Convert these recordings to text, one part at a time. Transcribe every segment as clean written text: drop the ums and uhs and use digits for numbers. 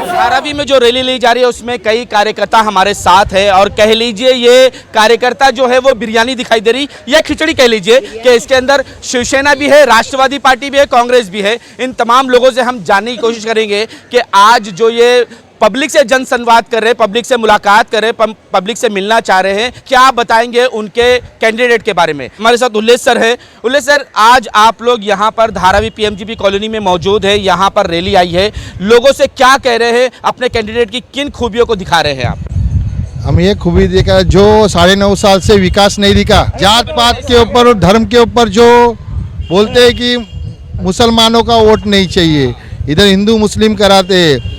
धारावी में जो रैली ली जा रही है उसमें कई कार्यकर्ता हमारे साथ है और कह लीजिए ये कार्यकर्ता जो है वो बिरयानी दिखाई दे रही या खिचड़ी कह लीजिए कि इसके अंदर शिवसेना भी है, राष्ट्रवादी पार्टी भी है, कांग्रेस भी है। इन तमाम लोगों से हम जानने की कोशिश करेंगे कि आज जो ये पब्लिक से जनसंवाद कर रहे हैं, पब्लिक से मुलाकात कर रहे हैं, पब्लिक से मिलना चाह रहे हैं, क्या बताएंगे उनके कैंडिडेट के बारे में। हमारे साथ उल्लेश सर है। उल्लेश सर, आज आप लोग यहाँ पर धारावी पीएमजीपी कॉलोनी में मौजूद है, यहाँ पर रैली आई है, लोगों से क्या कह रहे हैं, अपने कैंडिडेट की किन खूबियों को दिखा रहे हैं आप? हम ये खूबी देखा जो 9.5 साल से विकास नहीं दिखा, जात पात के ऊपर और धर्म के ऊपर जो बोलते हैं कि मुसलमानों का वोट नहीं चाहिए, इधर हिंदू मुस्लिम कराते हैं,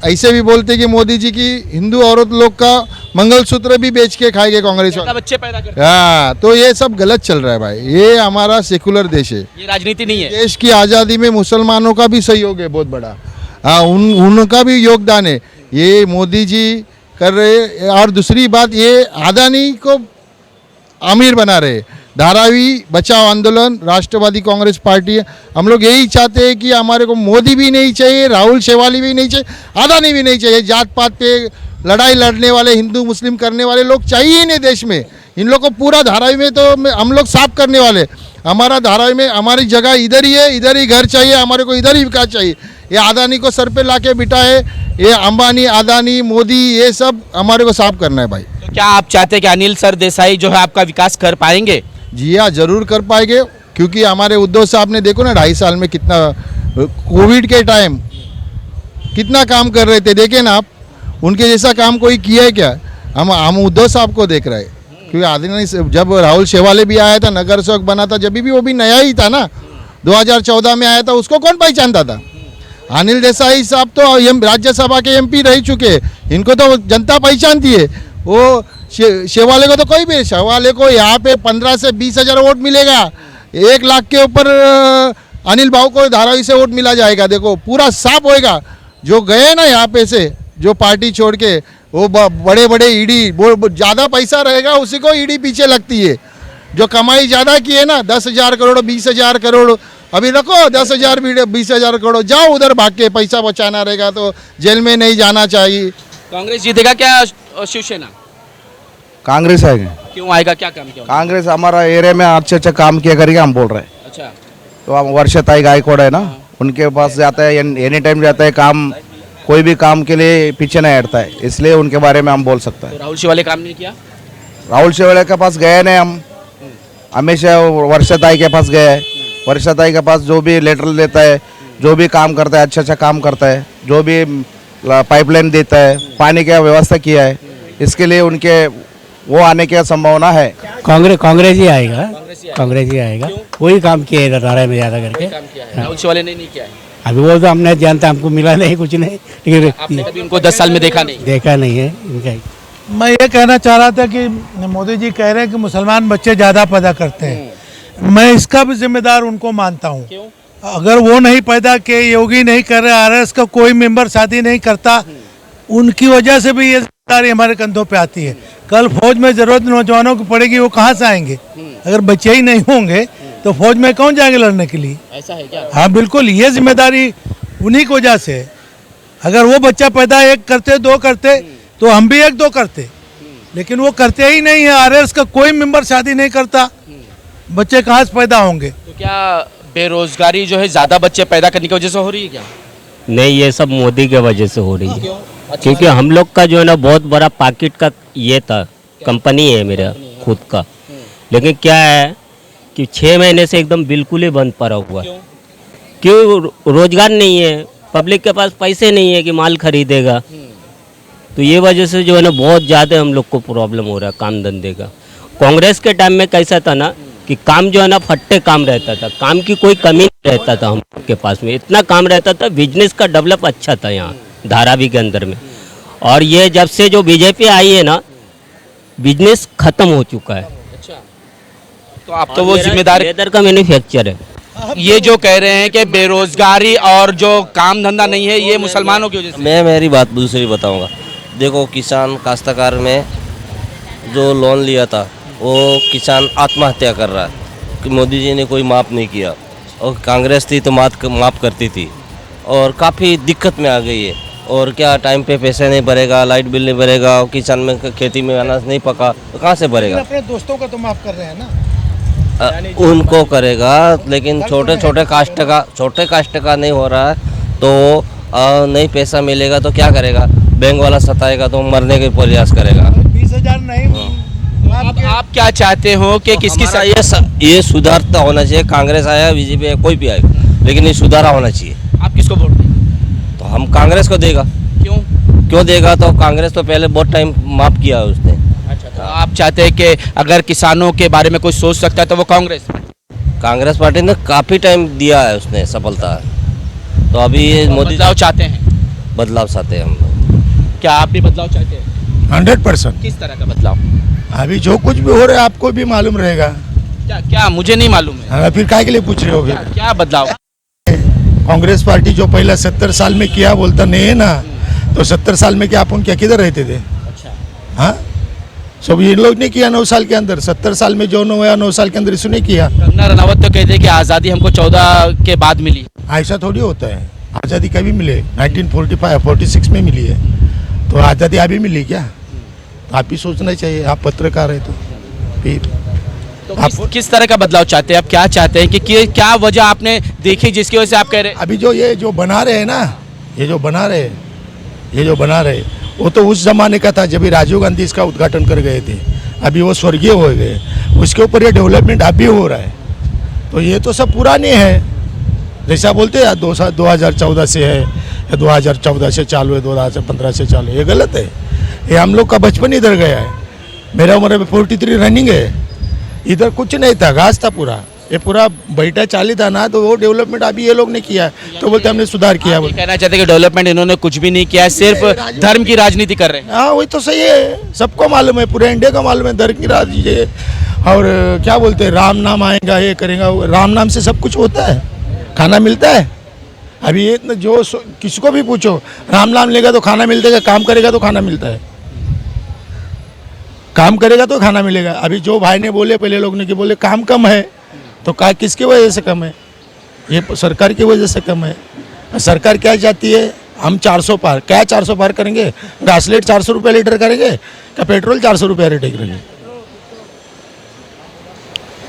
ऐसे भी बोलते हैं कि मोदी जी की हिंदू औरत लोग का मंगलसूत्र भी बेच के खाएंगे कांग्रेस वाले, बच्चे पैदा करते। हाँ, तो ये सब गलत चल रहा है भाई। ये हमारा सेकुलर देश है, ये राजनीति नहीं है। देश की आज़ादी में मुसलमानों का भी सहयोग है बहुत बड़ा, हाँ, उनका भी योगदान है। ये मोदी जी कर रहे। और दूसरी बात, ये अदानी को अमीर बना रहे। धारावी बचाओ आंदोलन, राष्ट्रवादी कांग्रेस पार्टी है, हम लोग यही चाहते हैं कि हमारे को मोदी भी नहीं चाहिए, राहुल शेवाली भी नहीं चाहिए, अदानी भी नहीं चाहिए। जात पात पे लड़ाई लड़ने वाले, हिंदू मुस्लिम करने वाले लोग चाहिए ही नहीं देश में। इन लोग को पूरा धारावी में तो हम लोग साफ करने वाले। हमारा धारावी में हमारी जगह इधर ही है, इधर ही घर चाहिए, हमारे को इधर ही विकास चाहिए। ये अदानी को सर पे ला के बिठा है, ये अंबानी, अदानी, मोदी, ये सब हमारे को साफ करना है भाई। तो क्या आप चाहते हैं कि अनिल सर देसाई जो है आपका विकास कर पाएंगे? जी हाँ, जरूर कर पाएंगे, क्योंकि हमारे उद्धव साहब ने देखो ना 2.5 साल में कितना, कोविड के टाइम कितना काम कर रहे थे, देखे ना आप, उनके जैसा काम कोई किया है क्या? हम उद्धव साहब को देख रहे हैं, क्योंकि आदमी जब राहुल शेवाले भी आया था, नगर सेवक बना था, जब भी वो भी नया ही था ना, 2014 में आया था, उसको कौन पहचानता था? अनिल देसाई साहब तो राज्यसभा के एमपी रह चुके, इनको तो जनता पहचानती है। वो शेवाले को तो कोई भी, शेवाले को यहाँ पे 15 से 20 हज़ार वोट मिलेगा, 1 लाख के ऊपर अनिल भाव को धारावी से वोट मिला जाएगा। देखो पूरा साफ होएगा। जो गए ना यहाँ पे से, जो पार्टी छोड़ के, वो बड़े बड़े ईडी, वो ज़्यादा पैसा रहेगा उसी को ईडी पीछे लगती है। जो कमाई ज़्यादा की है ना, 10,000 करोड़, 20,000 करोड़, अभी रखो 10,000 20,000 करोड़, जाओ उधर भाग के, पैसा बचाना रहेगा तो जेल में नहीं जाना चाहिए। कांग्रेस जीतेगा क्या शिवसेना? कांग्रेस आएगा। क्यों आएगा, क्या काम किया? कांग्रेस हमारा एरिया में अच्छा काम किया करेगा, हम बोल रहे हैं। अच्छा, तो हम वर्षताई गायकवाड़ है ना, उनके पास जाता है, एनी टाइम जाता है, काम कोई भी काम के लिए पीछे नहीं हटता है, इसलिए उनके बारे में हम बोल सकते हैं। तो राहुल शेवाले काम नहीं किया? राहुल शेवाले के पास गए नहीं, हम हमेशा वर्षताई के पास गए। वर्षताई के पास जो भी लेटर देता है, जो भी काम करता है, अच्छा काम करता है, जो भी पाइपलाइन देता है, पानी की व्यवस्था किया है, इसके लिए उनके वो आने की संभावना है। कांग्रेस ही आएगा, कांग्रेस ही आएगा। वही काम किया है धारावी में ज़्यादा करके। राहुल शेवाले ने नहीं किया है? अभी वो तो हमने जानता, हमको मिला नहीं, कुछ नहीं, लेकिन आपने कभी उनको 10 साल में देखा नहीं? देखा नहीं है इनका। मैं ये कहना चाह रहा था कि मोदी जी कह रहे हैं कि मुसलमान बच्चे ज़्यादा पैदा करते हैं, मैं इसका भी जिम्मेदार उनको मानता हूँ। क्यों? अगर वो नहीं पैदा किए, योगी नहीं कर रहे, आरएस का कोई मेंबर शादी नहीं करता, उनकी वजह से भी ये जिम्मेदारी हमारे कंधों पे आती है। कल फौज में जरूरत नौजवानों की पड़ेगी, वो कहाँ से आएंगे? अगर बच्चे ही नहीं होंगे तो फौज में कौन जाएंगे लड़ने के लिए? ऐसा है क्या? हाँ बिल्कुल, ये जिम्मेदारी उन्हीं की वजह से है। अगर वो बच्चा पैदा 1 करते, 2 करते, तो हम भी 1-2 करते, लेकिन वो करते ही नहीं है। आरएस का कोई मेंबर शादी नहीं करता, बच्चे कहाँ से पैदा होंगे? तो क्या बेरोजगारी जो है ज्यादा बच्चे पैदा करने की वजह से हो रही है क्या? नहीं, ये सब मोदी के वजह से हो रही है। क्योंकि हम लोग का जो है ना बहुत बड़ा पॉकेट का ये था, कंपनी है मेरा खुद का, लेकिन क्या है कि 6 महीने से एकदम बिल्कुल ही बंद पड़ा हुआ है। क्यों? रोजगार नहीं है, पब्लिक के पास पैसे नहीं है कि माल खरीदेगा, तो ये वजह से जो है ना बहुत ज़्यादा हम लोग को प्रॉब्लम हो रहा है काम धंधे का। कांग्रेस के टाइम में कैसा था ना कि काम जो है ना फट्टे काम रहता था, काम की कोई कमी नहीं रहता था हम लोग के पास में, इतना काम रहता था, बिजनेस का डेवलप अच्छा था यहाँ धारावी के अंदर में। और ये जब से जो बीजेपी आई है ना, बिजनेस खत्म हो चुका है। तो आप तो वो जिम्मेदार लेदर का मैन्युफैक्चर है। ये जो कह रहे हैं कि बेरोजगारी और जो काम धंधा नहीं है ये मुसलमानों की वजह से। मैं मेरी बात दूसरी बताऊंगा। देखो, किसान काश्तकार में जो लोन लिया था वो किसान आत्महत्या कर रहा है कि मोदी जी ने कोई माफ़ नहीं किया, और कांग्रेस थी तो माफ़ करती थी, और काफ़ी दिक्कत में आ गई है। और क्या टाइम पे पैसे नहीं भरेगा, लाइट बिल नहीं भरेगा, और किसान में खेती में अनाज नहीं पका तो कहाँ से भरेगा? अपने दोस्तों का तो माफ कर रहे हैं ना, उनको करेगा, लेकिन छोटे कास्ट का नहीं हो रहा है तो नहीं पैसा मिलेगा तो क्या करेगा? बैंक वाला सताएगा तो मरने के प्रयास करेगा। 20,000 नहीं। अब आप क्या चाहते हो कि किसकी ये सुधार तो होना चाहिए। कांग्रेस आया, बीजेपी आया, कोई भी आएगा, लेकिन ये सुधारा होना चाहिए। आप किसको वोट देंगे? तो हम कांग्रेस को देगा। क्यों देगा? तो कांग्रेस तो पहले बहुत टाइम माफ किया है उसने। अच्छा, तो आप चाहते हैं कि अगर किसानों के बारे में कोई सोच सकता है तो वो कांग्रेस पार्टी ने काफ़ी टाइम दिया है उसने सफलता। तो अभी ये मोदी बदलाव चाहते हैं? बदलाव चाहते हैं हम लोग। क्या आप भी बदलाव चाहते हैं? 100%। किस तरह का बदलाव? अभी जो कुछ भी हो रहा है आपको भी मालूम रहेगा। क्या मुझे नहीं मालूम है। फिर काय के लिए पूछ रहे हो? क्या बदलाव? कांग्रेस पार्टी जो पहला 70 साल में किया बोलता नहीं है ना, तो 70 साल में क्या अपन क्या किधर रहते थे? अच्छा, हाँ, सब ये लोग ने किया 9 साल के अंदर। 70 साल में जो 9 साल के अंदर इसने किया। कंगना रनावत तो कहते हैं कि आज़ादी हमको 14 के बाद मिली। ऐसा थोड़ी होता है, आज़ादी कभी मिले? 1946 में मिली है, तो आज़ादी अभी मिली क्या? तो आप भी सोचना चाहिए, आप पत्रकार है तो फिर तो किस तरह का बदलाव चाहते हैं? आप क्या चाहते हैं कि क्या वजह आपने देखी जिसकी वजह से आप कह रहे हैं? अभी जो बना रहे हैं ना, ये जो बना रहे वो तो उस जमाने का था जब राजीव गांधी इसका उद्घाटन कर गए थे। अभी वो स्वर्गीय हो गए, उसके ऊपर ये डेवलपमेंट अभी हो रहा है। तो ये तो सब पुराने हैं, जैसा बोलते हैं 2014 से है या 2014 से चालू है, 2015 से चालू है, ये गलत है। ये हम लोग का बचपन इधर गया है। मेरा उम्र 43 रनिंग है। इधर कुछ नहीं था, घास था पूरा, ये पूरा बैठा चाली था ना, तो वो डेवलपमेंट अभी ये लोग ने किया है, तो बोलते हमने सुधार किया। ये कहना चाहते हैं कि डेवलपमेंट इन्होंने कुछ भी नहीं किया है, सिर्फ धर्म की राजनीति कर रहे हैं। हाँ, वही तो सही है, सबको मालूम है, पूरे इंडिया का मालूम है धर्म की राजनीति है। और क्या बोलते हैं, राम नाम आएगा, ये करेगा, राम नाम से सब कुछ होता है, खाना मिलता है। अभी ये जो किसको भी पूछो, राम नाम लेगा तो खाना मिलता है, काम करेगा तो खाना मिलता है, काम करेगा तो खाना मिलेगा। अभी जो भाई ने बोले, पहले लोग ने कि बोले काम कम है, तो किसकी वजह से कम है? ये सरकार की वजह से कम है। सरकार क्या चाहती है? हम 400 पार, क्या 400 पार करेंगे? घासलेट 400 रुपये लीटर करेंगे, क्या पेट्रोल 400 रुपये लीटर करेंगे?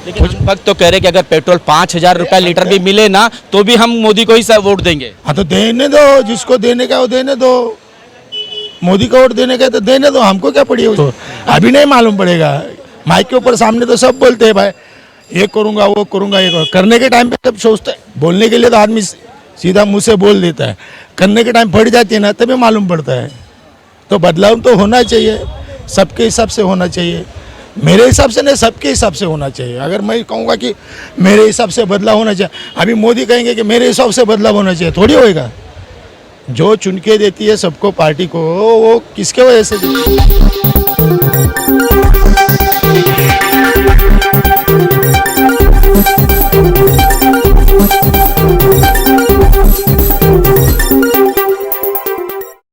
लेकिन हम वक्त तो कह रहे हैं कि अगर पेट्रोल 5,000 रुपया लीटर भी मिले ना तो भी हम मोदी को ही वोट देंगे। हाँ, तो देने दो, जिसको देने का वो देने दो। मोदी का वोट देने का तो देने दो, हमको क्या पड़ी है? तो अभी नहीं मालूम पड़ेगा। माइक के ऊपर सामने तो सब बोलते हैं भाई ये करूँगा, वो करूँगा, ये करने के टाइम पे सब सोचते हैं। बोलने के लिए तो आदमी सीधा मुंह से बोल देता है, करने के टाइम फट जाती है ना, तभी मालूम पड़ता है। तो बदलाव तो होना चाहिए, सबके हिसाब से होना चाहिए। मेरे हिसाब से नहीं, सबके हिसाब से होना चाहिए। अगर मैं कहूँगा कि मेरे हिसाब से बदलाव होना चाहिए, अभी मोदी कहेंगे कि मेरे हिसाब से बदलाव होना चाहिए, थोड़ी होएगा। जो चुन के देती है सबको पार्टी को, वो किसके वजह से देती है?